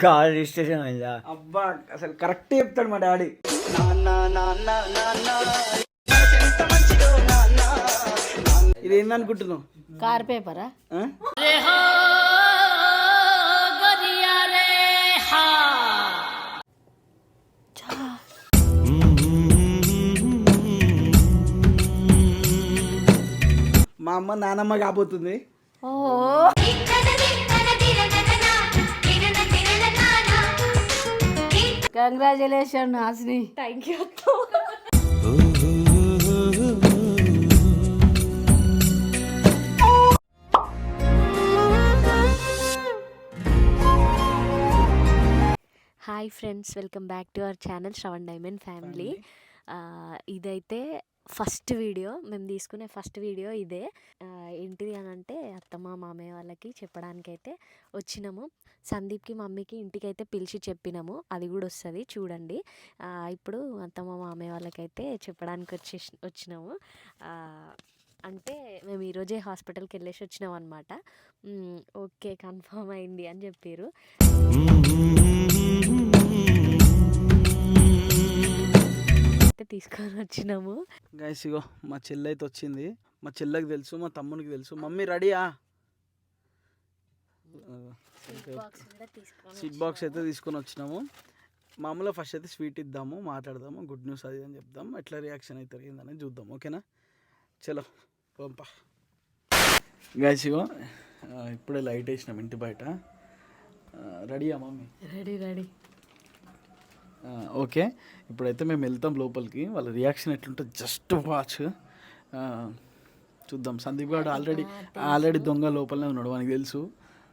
Car registration అయిందా? అబ్బా అసలు కరెక్ట్ చెప్తాడు మా డాడీ. ఇది ఏందనుకుంటున్నావు? కార్ పేపరా? మా అమ్మ నానమ్మ కాబోతుంది. Congratulation Hasini. Thank you. Hi friends, welcome back to our channel Shravan diamond family. ఇదైతే ఫస్ట్ వీడియో, మేము తీసుకునే ఫస్ట్ వీడియో ఇదే. ఏంటిది అని అంటే అత్తమ్మ మామయ్య వాళ్ళకి చెప్పడానికైతే వచ్చినాము. సందీప్కి మమ్మీకి ఇంటికైతే పిలిచి చెప్పినాము, అది కూడా వస్తుంది చూడండి. ఇప్పుడు అత్తమ్మ మామయ్య వాళ్ళకైతే చెప్పడానికి వచ్చినాము. అంటే మేము ఈరోజే హాస్పిటల్కి వెళ్ళేసి వచ్చినాం అనమాట. ఓకే కన్ఫర్మ్ అయింది అని చెప్పారు. తీసుకొని వచ్చినాము. గైస్ ఇగో మా చెల్లి అయితే వచ్చింది. మా చెల్లెకి తెలుసు, మా తమ్మునికి తెలుసు. మమ్మీ రెడీయా? స్వీట్ బాక్స్ అయితే తీసుకొని వచ్చినాము. మామూలుగా ఫస్ట్ అయితే స్వీట్ ఇద్దాము, మాట్లాడదాము, గుడ్ న్యూస్ అది అని చెప్దాం, ఎట్లా రియాక్షన్ అవుతుంది ఏందని చూద్దాం. ఓకేనా? చలో పంపా. గైస్ ఇగో ఇప్పుడే లైట్ వేసినాం ఇంటి బయట. రెడీయా మమ్మీ? రెడీ. ఓకే, ఇప్పుడైతే మేము వెళ్తాం లోపలికి. వాళ్ళ రియాక్షన్ ఎట్లుంటుంది జస్ట్ వాచ్. చూద్దాం. సందీప్ గారు ఆల్రెడీ దొంగ లోపలనే ఉన్నాడు, వానికి తెలుసు.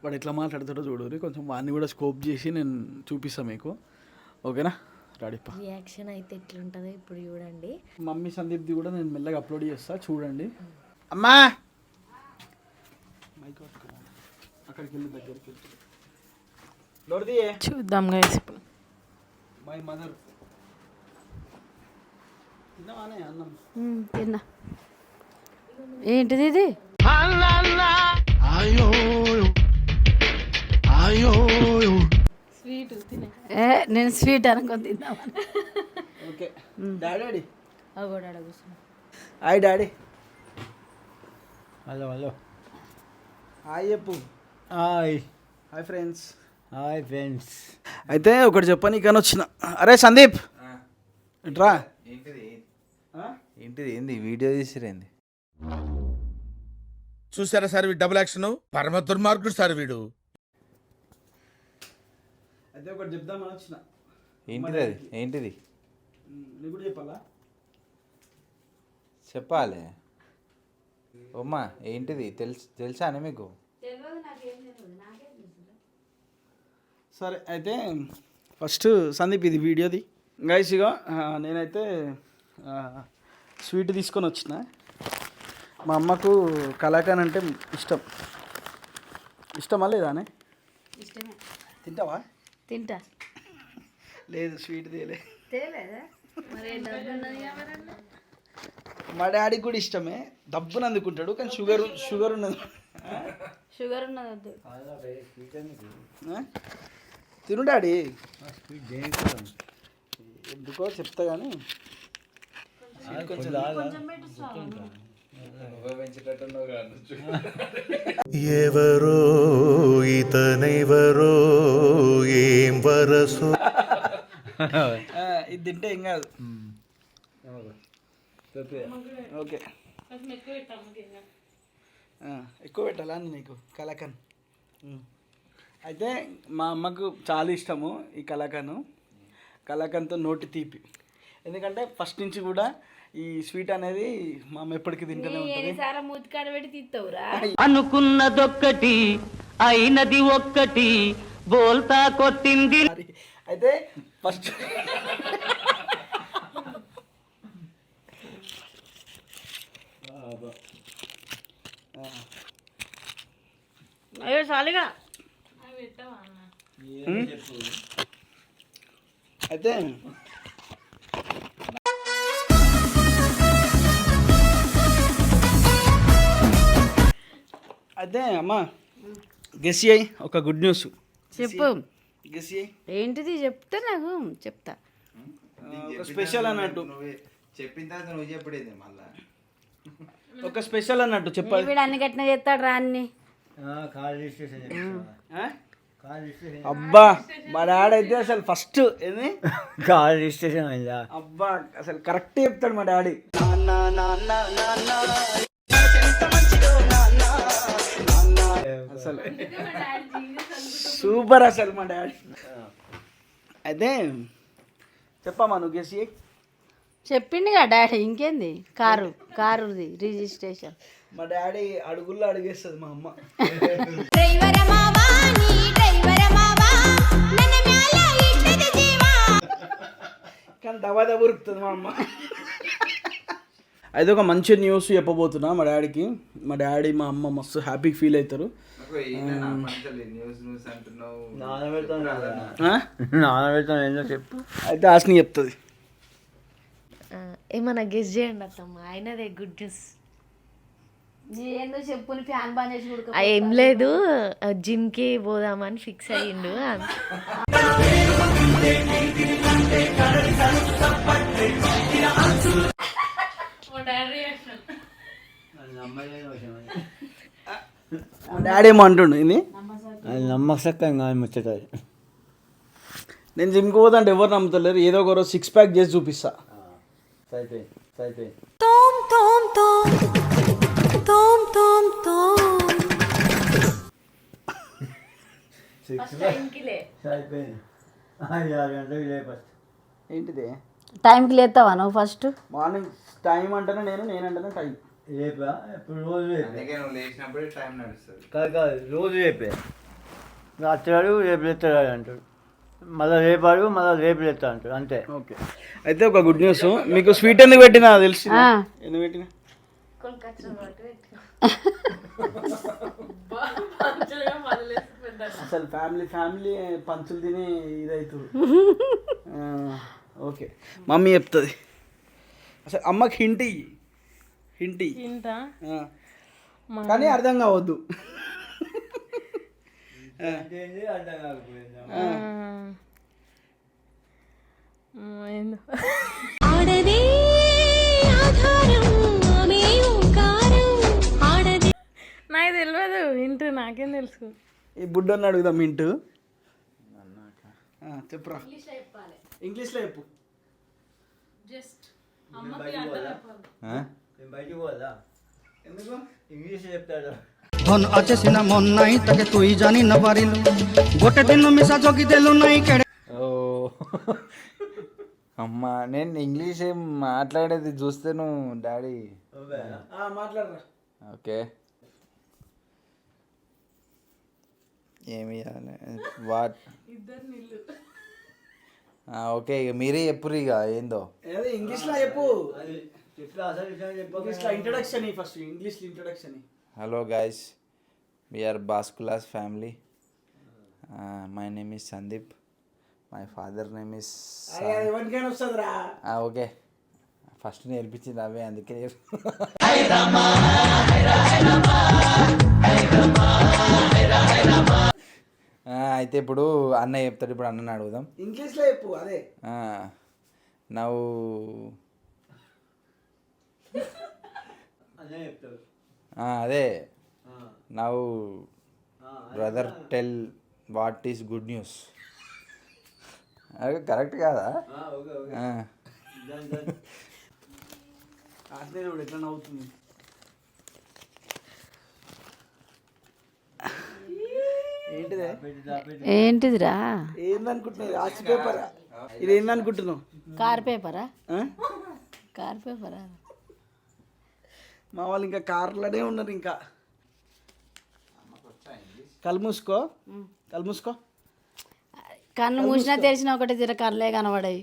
వాడు ఎట్లా మాట్లాడతాడో చూడరు. కొంచెం వాడిని కూడా స్కోప్ చేసి నేను చూపిస్తాను మీకు. ఓకేనా? రెడీపా. రియాక్షన్ అయితే ఎట్లుంటుందో ఇప్పుడు చూడండి. మమ్మీ సందీప్ది కూడా నేను మెల్లగా అప్లోడ్ చేస్తా, చూడండి. అమ్మా మైక్ అక్కడికి వెళ్ళి దగ్గరికి చూద్దాం గైస్. My mother. తిన్నావానే అన్నం? తిన్నా. ఏంటిది ఇది? స్వీట్. నేను స్వీట్ అనుకొని తిన్నామని. Okay daddy. డాడీ కూర్చున్నా. Hi daddy. హలో హాయ్ చెప్పు. Hi friends. Hi friends. అయితే ఒకటి చెప్పనీకని వచ్చిన. అరే సందీప్ రా. ఏంటిది ఏంది వీడియో తీసిరేంది? చూసారా సార్ వీడు డబుల్ యాక్షన్, పరమ దుర్మార్గుడు సార్ వీడు. అయితే ఒకటి చెప్దామని వచ్చిన. ఏంటిది అది? ఏంటిది నీకు కూడా చెప్పాలా? చెప్పాలి. ఉమ్మా ఏంటిది తెలుసా అని మీకు? సరే అయితే ఫస్ట్ సందీప్ ఇది వీడియోది. గైస్ ఇగో నేనైతే స్వీట్ తీసుకొని వచ్చిన. మా అమ్మకు కలాకాన్ అంటే ఇష్టమా లేదానే? ఇష్టమే. తింటావా? తింటా. లేదు స్వీట్ తేలేదా? మా డాడీకి కూడా ఇష్టమే, డబ్బును అందుకుంటాడు, కానీ షుగర్ ఉన్నది. షుగర్ ఉన్నది వద్దు. తిను డాడీ. ఎందుకో చెప్తా కానీ ఎవరో ఇతనెవరో ఏం వరసో. ఇది తింటే ఏం కాదు. ఓకే ఎక్కువ పెట్టాలా నీకు కలాకన్? అయితే మా అమ్మకు చాలా ఇష్టము ఈ కలాకన్తో నోటి తీపి. ఎందుకంటే ఫస్ట్ నుంచి కూడా ఈ స్వీట్ అనేది మా అమ్మ ఎప్పటికీ తింటూనే ఉంటుంది. అనుకున్నదొక్కటి అయినది ఒక్కటి బోల్తా కొట్టింది. అయితే ఫస్ట్ అయ్యో చాలుగా. అయితే అమ్మా గెస్ చేయి ఒక గుడ్ న్యూస్ చెప్పు. గెస్ చేయి. ఏంటిది చెప్తే నాకు చెప్తా. ఒక స్పెషల్ అన్నట్టు చెప్పిన తర్వాత నువ్వు చెప్పడేది మళ్ళా. ఒక స్పెషల్ అన్నట్టు చెప్పాలి. వీడు అన్ని గట్టిన చేస్తాడు రా అన్ని. కార్ రిజిస్ట్రేషన్ ఆ? కార్ రిజిస్ట్రేషన్ అబ్బా మా డాడీ అయితే అసలు ఫస్ట్ ఏంది కార్ రిజిస్ట్రేషన్ అయిందా? అబ్బా అసలు కరెక్ట్ చెప్తాడు మా డాడీ. అసలు సూపర్ అసలు మా డాడీ. అయితే చెప్పమ్మా నువ్వు గెస్ చేయి. చెప్పిండిగా డాడీ, ఇంకేంది? కారుది రిజిస్ట్రేషన్. మా డాడీ అడుగుల్లో అడిగేస్తుంది మా అమ్మ. కానీ దబా దబా ఉరుకుతుంది మా అమ్మ. అయితే ఒక మంచి న్యూస్ చెప్పబోతున్నా మా డాడీకి. మా డాడీ మా అమ్మ మస్తు హ్యాపీ ఫీల్ అవుతారు. నానబెడతాను ఏందో చెప్పు. అయితే ఆశని చెప్తుంది. ఏమన్నా గెస్ చేయండి అత్తమ్మ, అయినదే గుడ్ న్యూస్. ఏందో చెప్పుని ఫ్యాన్ బంద్ చేసి కూడా ఏం లేదు, జిమ్కి పోదామని ఫిక్స్ అయ్యిండు. మా డాడీ ఏమో అంటుండు ఇది అది నమ్మకం కానీ ముచ్చట. నేను జిమ్కి పోతాంటే ఎవరు నమ్ముతలేరు. ఏదో ఒక రోజు 6 ప్యాక్ చేసి చూపిస్తా. సైపోయి ఏంటిది టైంకి లేస్తావా నువ్వు ఫస్ట్? మార్నింగ్ టైం అంటేనే నేనంటేనే టైం. రేపా ఇప్పుడు రోజు రేపే అందుకే నువ్వు లేచినప్పుడే టైం నడుస్తుంది. కాదు రోజు రేపే. రాత్రాడు రేపు లేస్తాడు అంటాడు, మళ్ళీ రేపాడు మళ్ళీ రేపు లేస్తా అంటాడు, అంతే. ఓకే అయితే ఒక గుడ్ న్యూస్. మీకు స్వీట్ ఎందుకు పెట్టినా తెలుసు? ఎందుకు పెట్టినా? అసలు ఫ్యామిలీ పంచులు తిని ఇదవుతుంది. ఓకే మమ్మీ చెప్తుంది. అసలు అమ్మకి హింట్ కానీ అర్థం కావద్దు. అర్థం కాకపోయిందా? నాకు తెలియదు ఇంటూ, నాకేం తెలుసు. ఈ బుడ్డని అడుగుదాం హింట్. చెప్పురా. ఇంగ్లీష్లో చెప్పు. నేను బయటికి పోదా? ఎందుకు? ఇంగ్లీష్ చెప్తాడు. ধন আছে সিনা মন নাই তাকে তুই জানি না পারিল গোটে দিন মিশা চকি দেলু নাই কেড়ে. ఓ అమ్మా, నేను ఇంగ్లీష్ ఏం మాట్లాడేది చూస్తే నువ్వు డాడీ. మాట్లాడరా. ఓకే ఏమి వాట్ ఓకే, ఇక మీరే చెప్పురు ఇక ఏందో. ఇంగ్లీష్లో చెప్పు. ఇంగ్లీష్లో ఇంట్రొడక్షన్ ఫస్ట్. ఇంగ్లీష్లో introduction. Hello guys, we are Baskulas family. My name is Sandeep. My father name is ఎవరికైనా వస్తుందిరా. ఓకే, ఫస్ట్ నేర్పించింది అవే, అందుకే అయితే ఇప్పుడు అన్న చెప్తాడు. ఇప్పుడు అన్నని అడుగుదాం. ఇంగ్లీష్లో చెప్పు. అదే నవ్వు అదే చెప్తాడు. అదే నవ్వు brother tell what is good news. అదే కరెక్ట్ కాదా? ఆశ్చర్యుడు ఎట్లా నవ్వుతుంది. ఏంటిదిరా? ఏందనుకుంటున్నావు? ఆర్ట్స్ పేపరా? ఇది ఏందనుకుంటున్నావు? కార్ పేపరా? మా వాళ్ళు ఇంకా కార్లోనే ఉన్నారు. ఇంకా కళ్ళు మూసుకో. కన్ను మూసినా తెరిచిన ఒకటి తిర కర్లే కనబడాయి.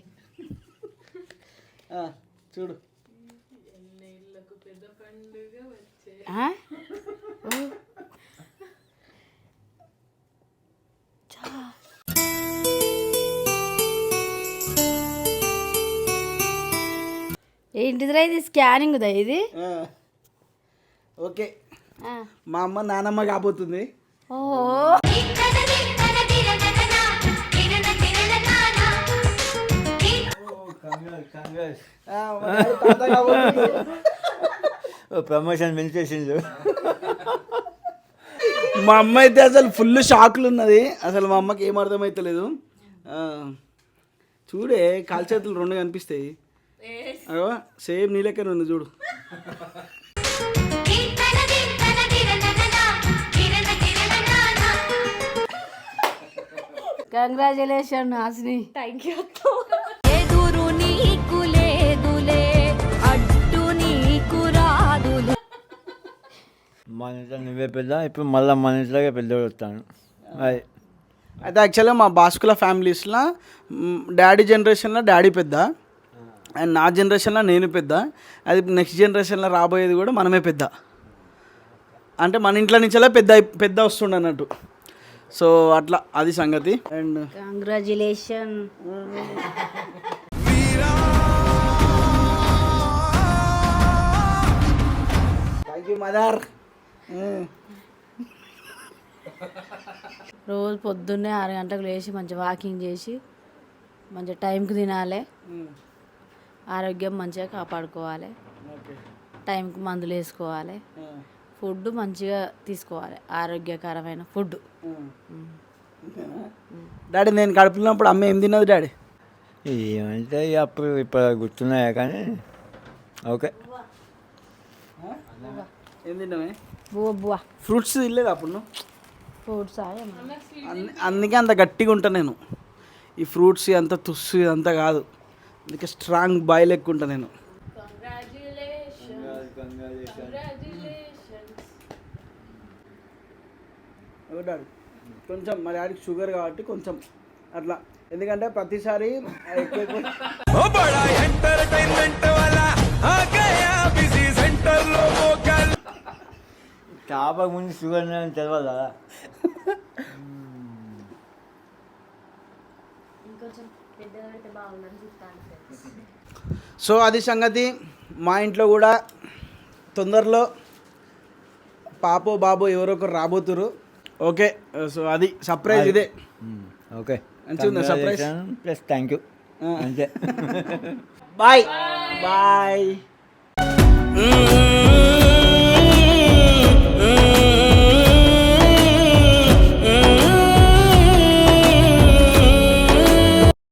చూడు. ఏంటిదిరా ఇది? స్కానింగ్ దా ఇది? ఓకే, మా అమ్మ నానమ్మ కాబోతుంది. ఓహో మా డాడీ తాత కాబట్టి ప్రమోషన్ పెంచేసిండు. మా అమ్మ అయితే అసలు ఫుల్ షాక్లు ఉన్నది. అసలు మా అమ్మకి ఏం అర్థమవుతలేదు. చూడే కాలు చేతులు రెండు కనిపిస్తాయి. అగో సేమ్ నీ లెక్కనే ఉంది చూడు. కంగ్రాచులేషన్ హాసిని. Thank you. ఎదురు నీకు లేదులే, అడ్డు నీకు రాదులే. మన ఇంట్లో నువ్వే పెద్ద, ఇప్పుడు మళ్ళీ మన ఇంట్లోకే పెద్దోడు వస్తాను. అది అయితే యాక్చువల్గా మా బాస్కుల ఫ్యామిలీస్లో డాడీ జనరేషన్లో డాడీ పెద్ద, అండ్ నా జనరేషన్లో నేను పెద్ద. అది నెక్స్ట్ జనరేషన్లో రాబోయేది కూడా మనమే పెద్ద. అంటే మన ఇంట్లో నుంచెలా పెద్ద వస్తుండ అన్నట్టు. సో అట్లా అది సంగతి. And congratulation. Thank you mother. రోజు పొద్దున్నే 6 గంటలకు లేచి మంచిగా వాకింగ్ చేసి మంచిగా టైంకి తినాలి, ఆరోగ్యం మంచిగా కాపాడుకోవాలి, టైంకి మందులు వేసుకోవాలి, ఫుడ్ మంచిగా తీసుకోవాలి, ఆరోగ్యకరమైన ఫుడ్. డాడీ నేను కడుపున్నప్పుడు అమ్మ ఏం తిన్నది డాడీ? ఏమంటే అప్పుడు ఇప్పుడు గుర్తున్నాయా కానీ ఓకే. ఏం తిన్నామే? బువ్వ ఫ్రూట్స్ తినలేదు అప్పుడు నువ్వు? ఫ్రూట్స్ అందుకే అంత గట్టిగా ఉంటా నేను. ఈ ఫ్రూట్స్ అంత తుస్సు ఇదంతా కాదు, అందుకే స్ట్రాంగ్ బాయ్ లెక్క ఉంటా నేను. డాడీ కొంచెం మా డాడీకి షుగర్ కాబట్టి కొంచెం అట్లా, ఎందుకంటే ప్రతిసారి ఎక్కువ చాపకు ముందు షుగర్ తెలియదా? సో అది సంగతి. మా ఇంట్లో కూడా తొందరలో పాపో బాబో ఎవరో ఒకరు రాబోతురు. ఓకే, సో అది సర్ప్రైజ్ ఇదే. ఓకే, మంచిగా ఉందా సర్ప్రైజ్? ప్లస్ థ్యాంక్ యూ అంతే. Bye bye.